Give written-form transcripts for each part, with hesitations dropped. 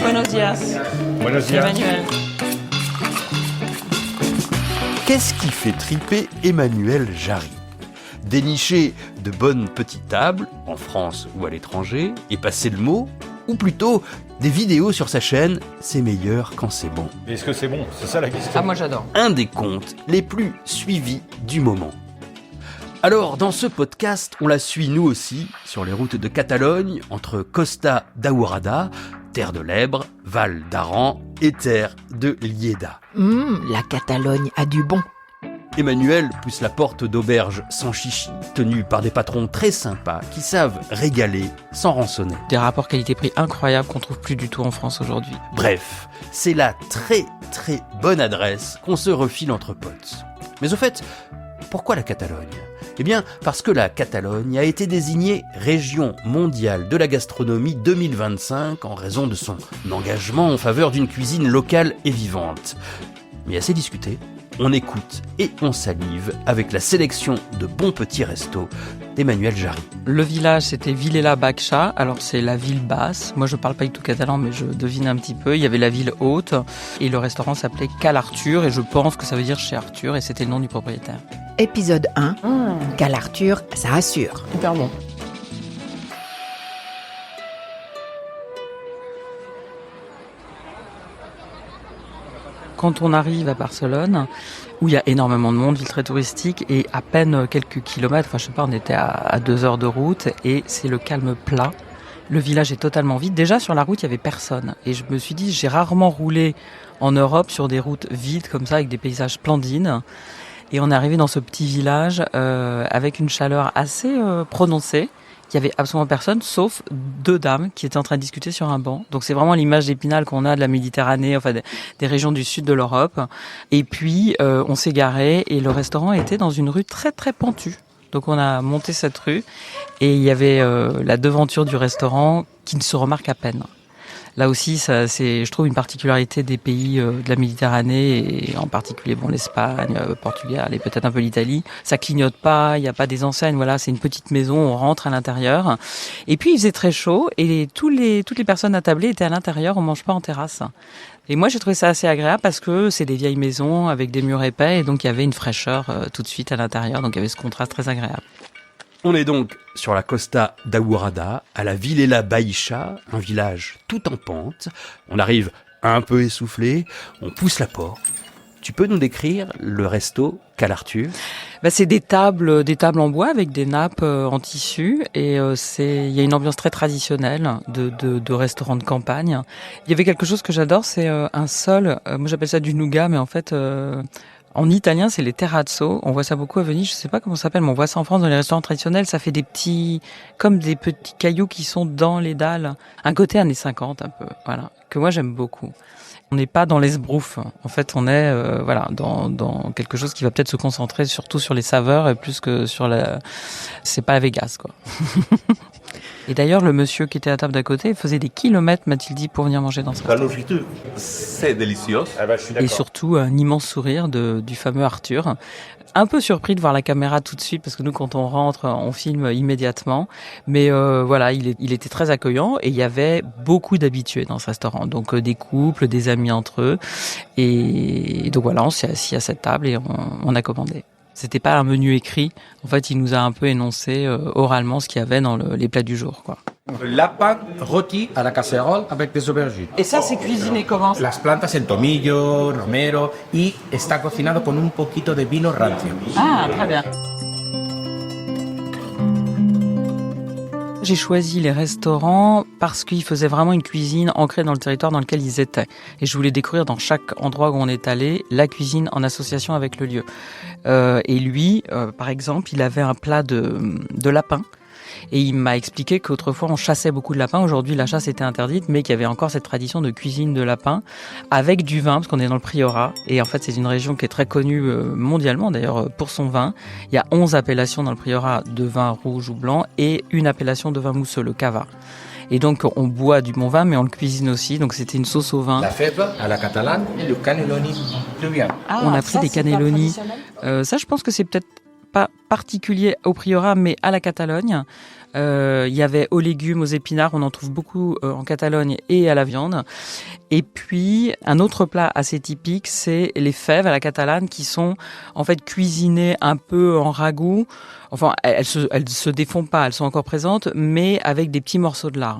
Buenos días. Buenos días. Emmanuel. Qu'est-ce qui fait triper Emmanuel Jarry ? Dénicher de bonnes petites tables, en France ou à l'étranger, et passer le mot, ou plutôt des vidéos sur sa chaîne « C'est meilleur quand c'est bon ». Est-ce que c'est bon ? C'est ça la question. Ah, moi j'adore. Un des comptes les plus suivis du moment. Alors, dans ce podcast, on la suit nous aussi, sur les routes de Catalogne, entre Costa d'Aurada, terre de l'Èbre, Val d'Aran et terre de Lleida. La Catalogne a du bon. Emmanuel pousse la porte d'auberges sans chichi, tenues par des patrons très sympas qui savent régaler sans rançonner. Des rapports qualité-prix incroyables qu'on trouve plus du tout en France aujourd'hui. Bref, c'est la très très bonne adresse qu'on se refile entre potes. Mais au fait, pourquoi la Catalogne ? Eh bien, parce que la Catalogne a été désignée région mondiale de la gastronomie 2025 en raison de son engagement en faveur d'une cuisine locale et vivante. Mais assez discuté, on écoute et on salive avec la sélection de bons petits restos d'Emmanuel Jarry. Le village, c'était Vilela Baxa. Alors, c'est la ville basse. Moi, je parle pas du tout catalan, mais je devine un petit peu. Il y avait la ville haute. Et le restaurant s'appelait Cal Arthur. Et je pense que ça veut dire chez Arthur. Et c'était le nom du propriétaire. Épisode 1, Cal Arthur, ça assure. Hyper bon. Quand on arrive à Barcelone, où il y a énormément de monde, ville très touristique, et à peine quelques kilomètres, enfin je sais pas, on était à 2 heures de route, et c'est le calme plat. Le village est totalement vide. Déjà sur la route, il y avait personne. Et je me suis dit, j'ai rarement roulé en Europe sur des routes vides comme ça, avec des paysages splendides. Et on est arrivé dans ce petit village avec une chaleur assez prononcée. Il y avait absolument personne, sauf 2 dames qui étaient en train de discuter sur un banc. Donc c'est vraiment l'image d'Épinal qu'on a de la Méditerranée, enfin des régions du sud de l'Europe. Et puis on s'est garé et le restaurant était dans une rue très très pentue. Donc on a monté cette rue et il y avait la devanture du restaurant qui ne se remarque à peine. Là aussi, ça, c'est, je trouve, une particularité des pays de la Méditerranée, et en particulier l'Espagne, Portugal et peut-être un peu l'Italie. Ça clignote pas, il n'y a pas des enseignes, voilà, c'est une petite maison, on rentre à l'intérieur. Et puis, il faisait très chaud et toutes les personnes attablées étaient à l'intérieur, on mange pas en terrasse. Et moi, j'ai trouvé ça assez agréable parce que c'est des vieilles maisons avec des murs épais et donc il y avait une fraîcheur tout de suite à l'intérieur, donc il y avait ce contraste très agréable. On est donc sur la Costa d'Aurada, à la Vilela Baïcha, un village tout en pente. On arrive un peu essoufflé, on pousse la porte. Tu peux nous décrire le resto Cal Arthur ? C'est des tables en bois avec des nappes en tissu et il y a une ambiance très traditionnelle de restaurant de campagne. Il y avait quelque chose que j'adore, c'est un sol, moi j'appelle ça du nougat, mais en fait en italien, c'est les terrazzo. On voit ça beaucoup à Venise. Je sais pas comment ça s'appelle, mais on voit ça en France dans les restaurants traditionnels. Ça fait des petits cailloux qui sont dans les dalles. Un côté années 50, un peu. Voilà. Que moi, j'aime beaucoup. On n'est pas dans l'esbrouf. En fait, on est, dans quelque chose qui va peut-être se concentrer surtout sur les saveurs et plus que sur c'est pas à Vegas, quoi. Et d'ailleurs, le monsieur qui était à table d'à côté faisait des kilomètres, m'a-t-il dit, pour venir manger dans ce restaurant. C'est délicieux. Je suis d'accord. Et surtout, un immense sourire du fameux Arthur. Un peu surpris de voir la caméra tout de suite, parce que nous, quand on rentre, on filme immédiatement. Mais il était très accueillant et il y avait beaucoup d'habitués dans ce restaurant. Donc des couples, des amis entre eux. Et donc voilà, on s'est assis à cette table et on a commandé. C'était pas un menu écrit. En fait, il nous a un peu énoncé oralement ce qu'il y avait dans les plats du jour, quoi. Lapin rôti à la casserole avec des aubergines. Et ça, c'est cuisiné comment ? Las plantas en tomillo, romero y está cocinado con un poquito de vino rancio. Ah, très bien. J'ai choisi les restaurants parce qu'ils faisaient vraiment une cuisine ancrée dans le territoire dans lequel ils étaient. Et je voulais découvrir dans chaque endroit où on est allé la cuisine en association avec le lieu. Et lui, par exemple, il avait un plat de lapin. Et il m'a expliqué qu'autrefois on chassait beaucoup de lapins. Aujourd'hui, la chasse était interdite, mais qu'il y avait encore cette tradition de cuisine de lapin avec du vin, parce qu'on est dans le Priorat. Et en fait, c'est une région qui est très connue mondialement, d'ailleurs, pour son vin. Il y a 11 appellations dans le Priorat de vin rouge ou blanc et une appellation de vin mousseux, le cava. Et donc, on boit du bon vin, mais on le cuisine aussi. Donc, c'était une sauce au vin. La fève à la catalane et le cannelloni pluvial. On a pris des cannelloni. Ça, je pense que c'est peut-être pas particulier au Priorat, mais à la Catalogne. Il y avait aux légumes, aux épinards, on en trouve beaucoup en Catalogne et à la viande. Et puis, un autre plat assez typique, c'est les fèves à la catalane qui sont en fait cuisinées un peu en ragoût. Enfin, elles se défont pas, elles sont encore présentes, mais avec des petits morceaux de lard.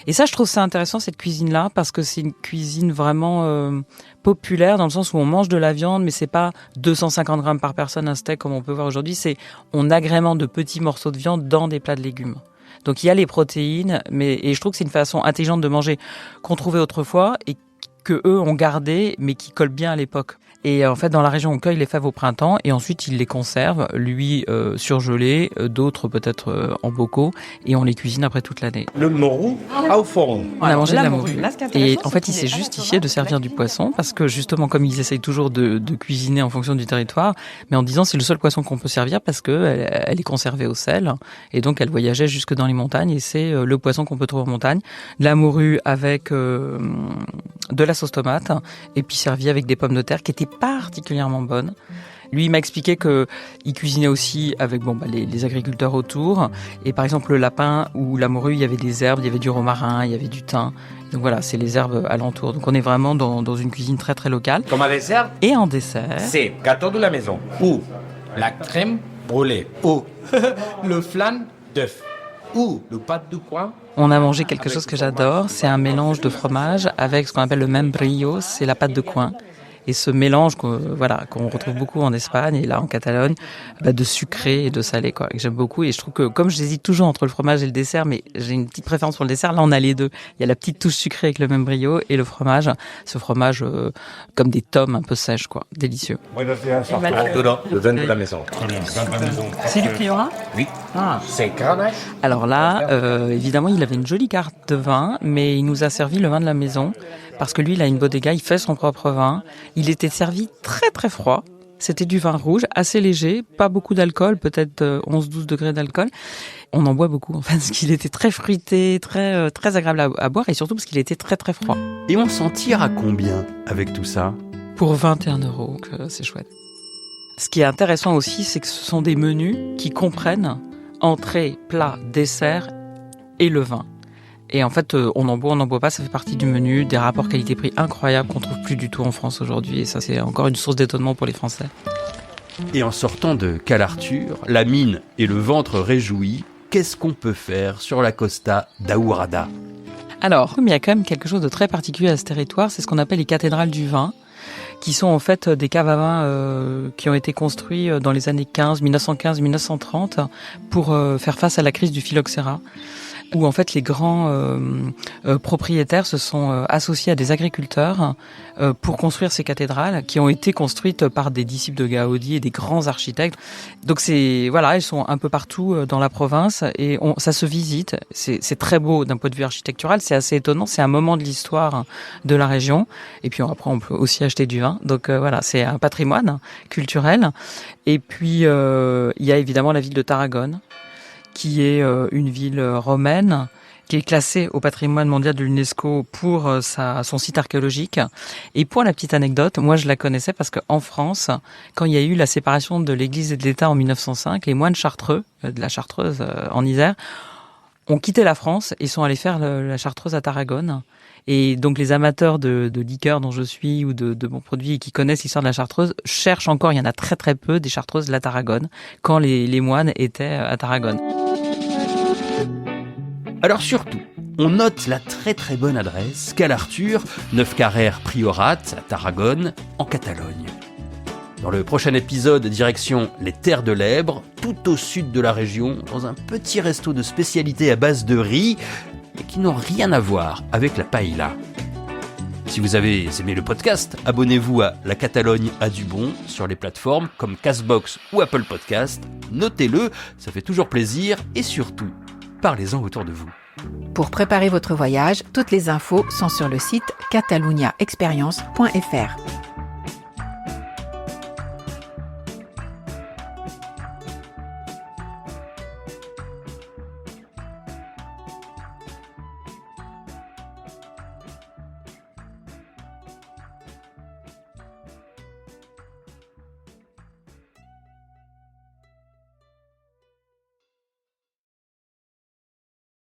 Et ça, je trouve ça intéressant, cette cuisine-là, parce que c'est une cuisine vraiment populaire, dans le sens où on mange de la viande, mais c'est pas 250 grammes par personne un steak comme on peut voir aujourd'hui, c'est on agrémente de petits morceaux de viande dans des plats de légumes. Donc il y a les protéines, et je trouve que c'est une façon intelligente de manger qu'on trouvait autrefois et que eux ont gardé, mais qui colle bien à l'époque. Et en fait, dans la région, on cueille les fèves au printemps et ensuite ils les conservent, lui surgelés, d'autres peut-être en bocaux, et on les cuisine après toute l'année. Le morue au fourneau. On a mangé de la morue. Et en fait, il s'est justifié de servir du poisson parce que justement, comme ils essayent toujours de cuisiner en fonction du territoire, mais en disant c'est le seul poisson qu'on peut servir parce que elle est conservée au sel et donc elle voyageait jusque dans les montagnes et c'est le poisson qu'on peut trouver en montagne. De la morue avec de la sauce tomate et puis servi avec des pommes de terre qui étaient particulièrement bonnes. Lui, il m'a expliqué que il cuisinait aussi avec les agriculteurs autour. Et par exemple, le lapin ou la morue, il y avait des herbes, il y avait du romarin, il y avait du thym. Donc voilà, c'est les herbes alentours. Donc on est vraiment dans une cuisine très très locale. Comme un dessert, Et en dessert, c'est gâteau de la maison ou la crème brûlée ou le flan d'œuf ou le pâte de coin. on a mangé quelque chose que j'adore. C'est un mélange de fromage avec ce qu'on appelle le membrillo, c'est la pâte de coin. Et ce mélange qu'on retrouve beaucoup en Espagne et là en Catalogne, de sucré et de salé, quoi, que j'aime beaucoup. Et je trouve que comme j'hésite toujours entre le fromage et le dessert, mais j'ai une petite préférence pour le dessert, là on a les deux. Il y a la petite touche sucrée avec le membrillo et le fromage, ce fromage comme des tomes un peu sèches, quoi, délicieux. Dedans, le vin de la maison. C'est du Priorat ? Oui. C'est Grenache. Alors là, évidemment, il avait une jolie carte de vin, mais il nous a servi le vin de la maison, parce que lui, il a une bodega, il fait son propre vin. Il était servi très très froid. C'était du vin rouge, assez léger, pas beaucoup d'alcool, peut-être 11-12 degrés d'alcool. On en boit beaucoup, en fait, parce qu'il était très fruité, très très agréable à boire, et surtout parce qu'il était très très froid. Et on s'en tire à combien avec tout ça? Pour 21 €, c'est chouette. Ce qui est intéressant aussi, c'est que ce sont des menus qui comprennent entrée, plat, dessert et le vin. Et en fait, on en boit pas, ça fait partie du menu, des rapports qualité-prix incroyables qu'on trouve plus du tout en France aujourd'hui. Et ça, c'est encore une source d'étonnement pour les Français. Et en sortant de Calartur, la mine et le ventre réjouis, qu'est-ce qu'on peut faire sur la costa d'Aourada? Alors, il y a quand même quelque chose de très particulier à ce territoire, c'est ce qu'on appelle les cathédrales du vin, qui sont en fait des caves à vin qui ont été construits dans les années 1915-1930 pour faire face à la crise du phylloxéra, où en fait les grands propriétaires se sont associés à des agriculteurs pour construire ces cathédrales qui ont été construites par des disciples de Gaudi et des grands architectes. Donc elles sont un peu partout dans la province et ça se visite. C'est très beau d'un point de vue architectural, c'est assez étonnant, c'est un moment de l'histoire de la région. Et puis après on peut aussi acheter du vin. Donc c'est un patrimoine culturel. Et puis il y a évidemment la ville de Tarragone, qui est une ville romaine, qui est classée au patrimoine mondial de l'UNESCO pour son site archéologique. Et pour la petite anecdote, moi je la connaissais parce qu'en France, quand il y a eu la séparation de l'Église et de l'État en 1905, les moines chartreux, de la Chartreuse en Isère, ont quitté la France et sont allés faire la Chartreuse à Tarragone. Et donc les amateurs de liqueurs dont je suis ou de bons produits qui connaissent l'histoire de la Chartreuse cherchent encore, il y en a très très peu, des Chartreuses de la Tarragone, quand les moines étaient à Tarragone. Alors surtout, on note la très très bonne adresse, Calartur, 9 Carrère Priorat, à Tarragone, en Catalogne. Dans le prochain épisode, direction les Terres de l'Ebre, tout au sud de la région, dans un petit resto de spécialité à base de riz, mais qui n'ont rien à voir avec la paella. Si vous avez aimé le podcast, abonnez-vous à La Catalogne a du bon sur les plateformes comme Castbox ou Apple Podcast. Notez-le, ça fait toujours plaisir et surtout, parlez-en autour de vous. Pour préparer votre voyage, toutes les infos sont sur le site cataluniaexperience.fr.